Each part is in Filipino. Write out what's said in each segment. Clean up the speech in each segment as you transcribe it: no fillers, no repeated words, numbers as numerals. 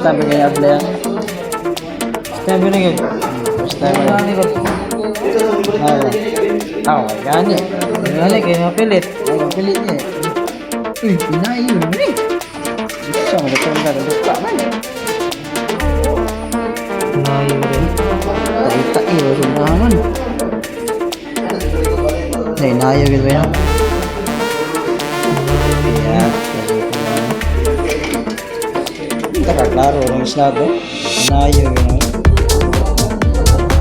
time kaya abla. Sabi na yun. First time Wala na. ni ko. Gani. Wala kayo mapilit. Ay, pili niya. Uy, pinay yun. Siya, magkakaroon ka ng dukla man. Nayo rin. Tai-tai, wala naman. Ay, nayo gitu ya. Iya, klaro orang Islam tu. Nayo gitu.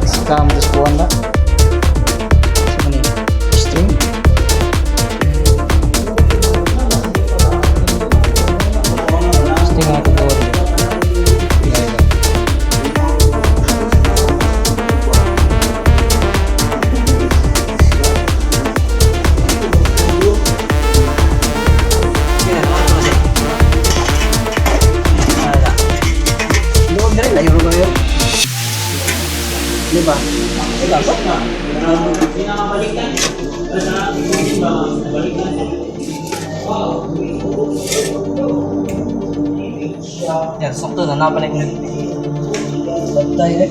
Scam terus buan tak? Sama ni. String. String ako to. Lima. Dapat na. Yan, sakto na nabalik na. Patay eh.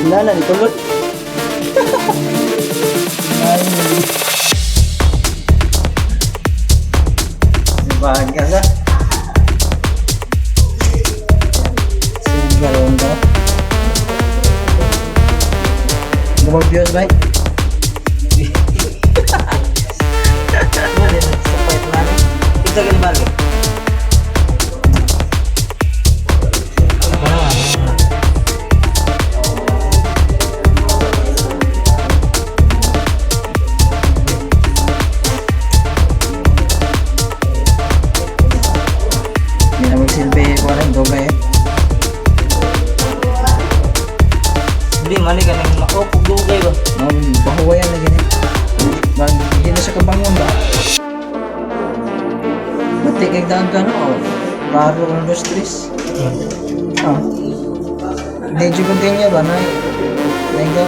Lala ni tulot. Bahagia ka. Single on ka. Gumag views ba? Wala na sa fight namin. Ito ka balik. Hindi na magsilbi ko rin, doga eh. Hindi, mali ka nang makopog dugay ba? Bahuwayan lagi ni. Hindi na siya kabangon ba? Mati kay daan ka no? Klaro ng dos tres. Hindi dyan kong ba na? Naiga.